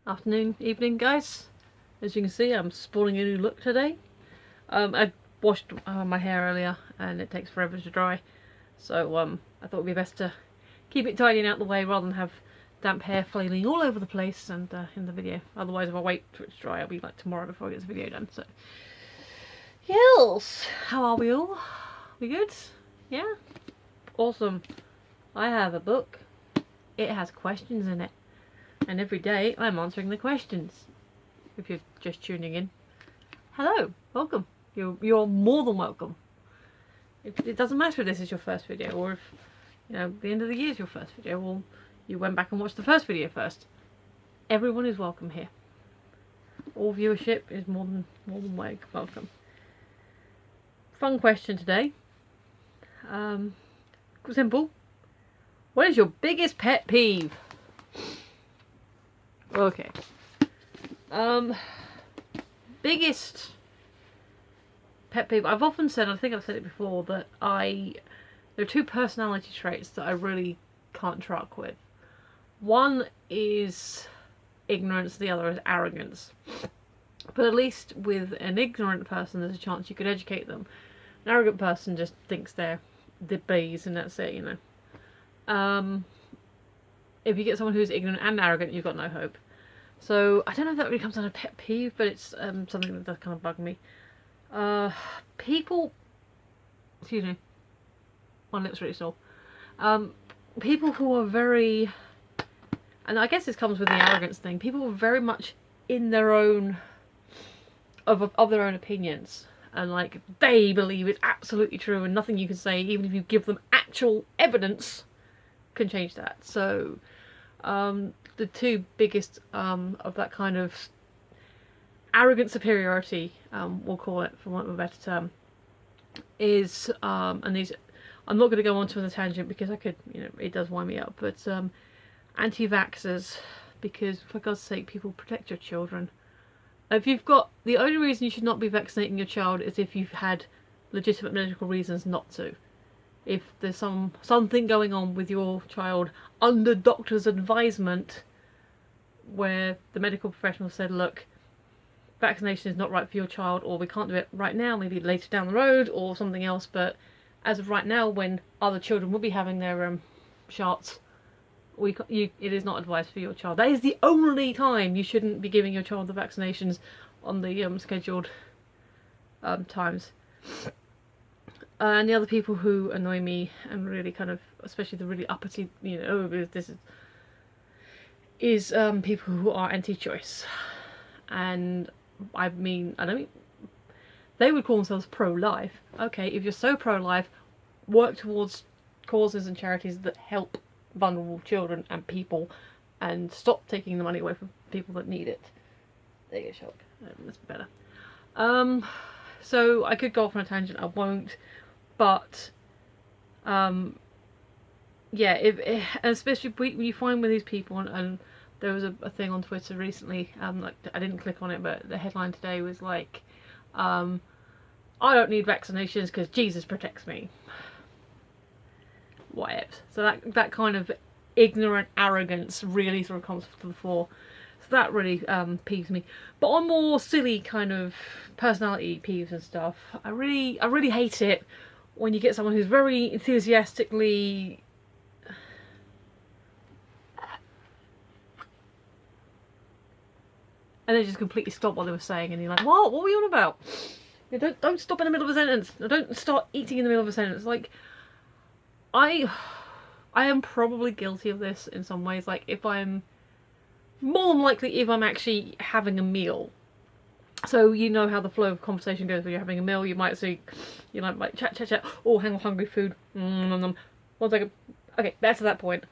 Afternoon, evening, guys. As you can see, I'm sporting a new look today. I washed my hair earlier and it takes forever to dry, so I thought it would be best to keep it tidy and out the way rather than have damp hair flailing all over the place and in the video. Otherwise, if I wait for it to dry, it'll be like tomorrow before I get this video done. So, yes, how are we all? We good? Yeah? Awesome. I have a book. It has questions in it. And every day I'm answering the questions. If you're just tuning in, hello, welcome. You're more than welcome. It doesn't matter if this is your first video or if, you know, the end of the year is your first video or you went back and watched the first video first. Everyone is welcome here. All viewership is more than welcome. Fun question today. Simple. What is your biggest pet peeve? Okay. Biggest pet peeve. I've often said, I think I've said it before, that there are two personality traits that I really can't truck with. One is ignorance, the other is arrogance. But at least with an ignorant person, there's a chance you could educate them. An arrogant person just thinks they're the bees and that's it, you know. If you get someone who's ignorant and arrogant, you've got no hope. So, I don't know if that really comes down to pet peeve, but it's something that does kind of bug me. People... Excuse me. My lips really sore. People who are very... And I guess this comes with the arrogance thing. People who are very much in their own... Of their own opinions. And, like, they believe it's absolutely true and nothing you can say, even if you give them actual evidence, can change that. So... the two biggest of that kind of arrogant superiority, we'll call it for want of a better term, is, and these, I'm not going to go on to the tangent because I could, you know, it does wind me up, but anti-vaxxers, because for God's sake, people protect your children. If you've got, the only reason you should not be vaccinating your child is if you've had legitimate medical reasons not to. If there's something going on with your child under doctor's advisement where the medical professional said, look, vaccination is not right for your child, or we can't do it right now, maybe later down the road or something else, but as of right now when other children will be having their shots, it is not advised for your child. That is the only time you shouldn't be giving your child the vaccinations on the scheduled times. And the other people who annoy me and really kind of, especially the really uppity, you know, this is people who are anti-choice. And I don't mean, they would call themselves pro-life. Okay, if you're so pro-life, work towards causes and charities that help vulnerable children and people and stop taking the money away from people that need it. There you go, Shark. That's better. So I could go off on a tangent, I won't. But, yeah, especially when you find with these people, and there was a thing on Twitter recently, like, I didn't click on it, but the headline today was like, I don't need vaccinations because Jesus protects me. Whatever. So that kind of ignorant arrogance really sort of comes to the fore. So that really peeves me. But on more silly kind of personality peeves and stuff, I really hate it when you get someone who's very enthusiastically and they just completely stop what they were saying and you're like, what were you on about? You know, don't stop in the middle of a sentence. Don't start eating in the middle of a sentence. Like, I am probably guilty of this in some ways. Like, if I'm more than likely if I'm actually having a meal. So you know how the flow of conversation goes when you're having a meal. You might see, you know, like chat. Oh, hang on, hungry food. 1 second. Okay, back to that point.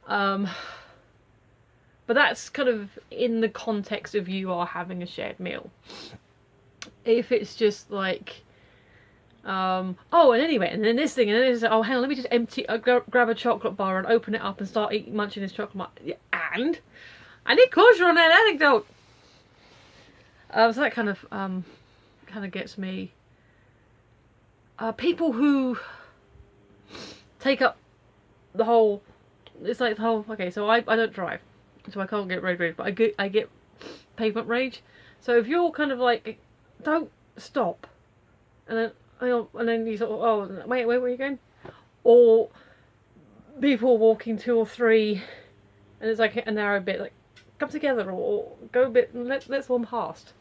But that's kind of in the context of you are having a shared meal. If it's just like, oh, and anyway, and then this thing, and then it's, oh, hang on, let me just grab a chocolate bar and open it up and start munching this chocolate bar. Yeah, and I need closure on that anecdote. So that kind of gets me. People who take up the whole, it's like the whole, okay, so I don't drive, so I can't get road rage, but I get pavement rage. So if you're kind of like, don't stop, and then you sort of, oh wait, where are you going? Or people walking 2 or 3, and it's like a narrow bit, like come together or go a bit and let's one past.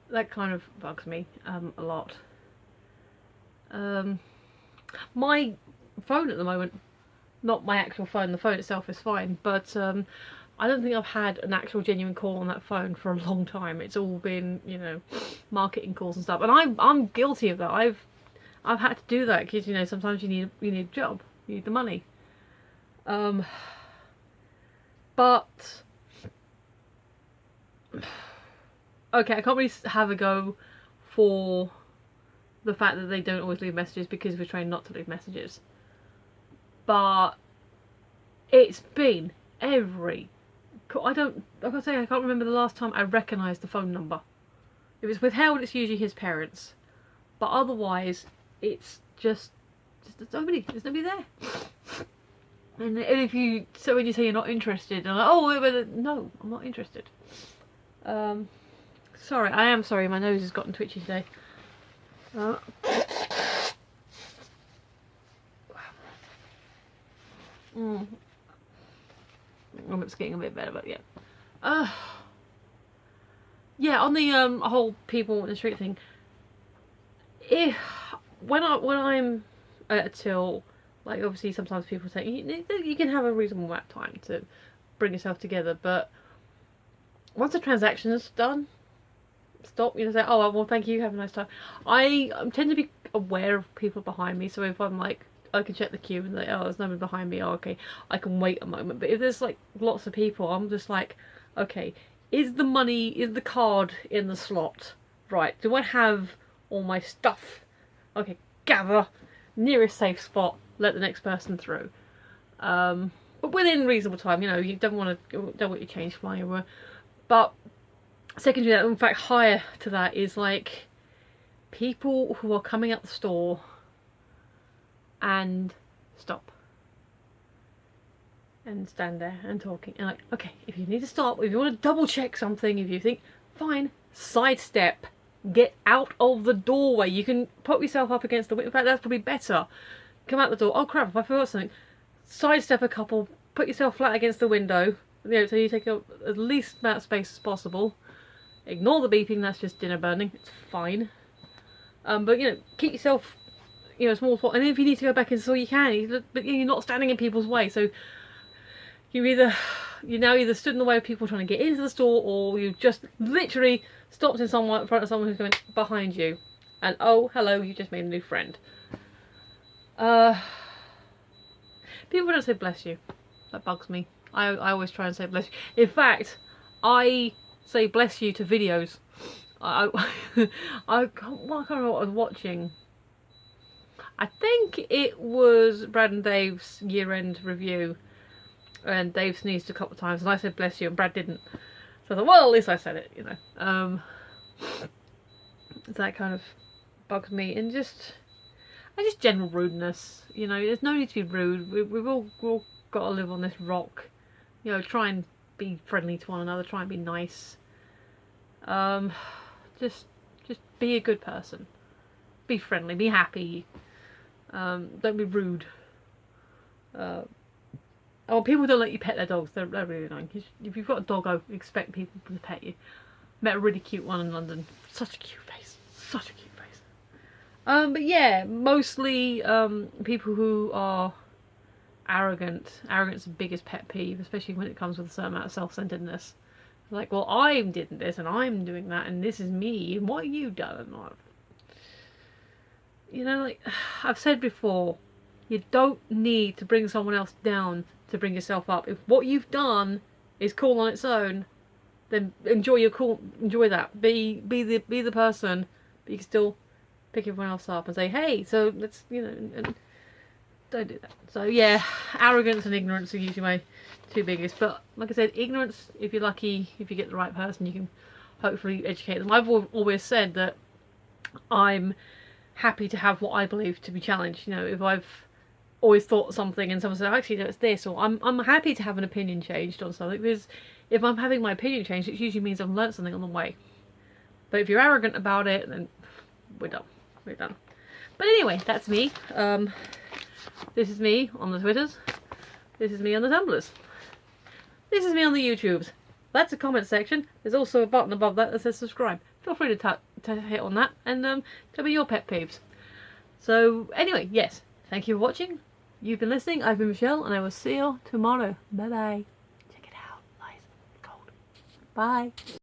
That kind of bugs me a lot. My phone at the moment, not my actual phone, the phone itself is fine, but I don't think I've had an actual genuine call on that phone for a long time. It's all been, you know, marketing calls and stuff, and I'm guilty of that. I've had to do that because, you know, sometimes you need a job, you need the money. But okay, I can't really have a go for the fact that they don't always leave messages because we're trained not to leave messages. But it's been every... I've got to say, I can't remember the last time I recognised the phone number. If it's withheld, it's usually his parents. But otherwise, it's just there's nobody there. And if you, so when you say you're not interested, I'm like, oh, but no, I'm not interested. Sorry, I am sorry, my nose has gotten twitchy today. It's getting a bit better, but yeah. Yeah, on the whole people in the street thing. When I'm at a till, like obviously sometimes people say you can have a reasonable amount of time to bring yourself together, but once the transaction is done, stop. You know, say, oh well, thank you, have a nice time. I tend to be aware of people behind me, so if I'm like, I can check the queue and like, oh, there's nobody behind me, oh, okay, I can wait a moment. But if there's like lots of people, I'm just like, okay, is the card in the slot? Right, do I have all my stuff? Okay, gather, nearest safe spot, let the next person through. But within reasonable time, you know, you don't want your change flying everywhere. But secondary to that, in fact higher to that, is like people who are coming out the store and stop and stand there and talking and like, okay, if you need to stop, if you want to double check something, if you think, fine, sidestep, get out of the doorway. You can put yourself up against the window. In fact, that's probably better. Come out the door. Oh crap, if I forgot something, sidestep a couple, put yourself flat against the window, you know, so you take up as least amount of space as possible. Ignore the beeping, that's just dinner burning, it's fine. But you know, keep yourself, you know, small spot, and if you need to go back in the store you can, but you're not standing in people's way. So you now either stood in the way of people trying to get into the store, or you just literally stopped in front of someone who's going behind you, and oh hello, you just made a new friend. People don't say bless you. That bugs me. I always try and say bless you. In fact, I say bless you to videos. I can't remember what I was watching. I think it was Brad and Dave's year-end review, and Dave sneezed a couple of times and I said bless you and Brad didn't. So I thought, well, at least I said it, you know. That kind of bugs me, and just general rudeness, you know. There's no need to be rude. We've all got to live on this rock, you know. Try and be friendly to one another, try and be nice. Just be a good person, be friendly, be happy. Don't be rude. Oh, people don't let you pet their dogs. They're really annoying. If you've got a dog, I expect people to pet you. Met a really cute one in London. Such a cute face. Such a cute face. But yeah, mostly people who are arrogant. Arrogance is the biggest pet peeve, especially when it comes with a certain amount of self-centeredness. Like, well, I'm doing this and I'm doing that and this is me and what are you doing? You know, like I've said before, you don't need to bring someone else down to bring yourself up. If what you've done is cool on its own, then enjoy that. Be the person, but you can still pick everyone else up and say, hey, so let's, you know, and don't do that. So yeah, arrogance and ignorance are usually my two biggest. But like I said, ignorance, if you're lucky, if you get the right person, you can hopefully educate them. I've always said that I'm happy to have what I believe to be challenged. You know, if I've always thought something and someone said, actually no, it's this, or I'm happy to have an opinion changed on something, because if I'm having my opinion changed, it usually means I've learnt something on the way. But if you're arrogant about it, then we're done. We're done. But anyway, that's me. This is me on the Twitters. This is me on the Tumblrs. This is me on the YouTubes. That's a comment section. There's also a button above that says subscribe. Feel free to hit on that and tell me your pet peeves. So anyway, yes, thank you for watching. You've been listening. I've been Michelle, and I will see you tomorrow. Bye bye. Check it out. Nice, cold. Bye.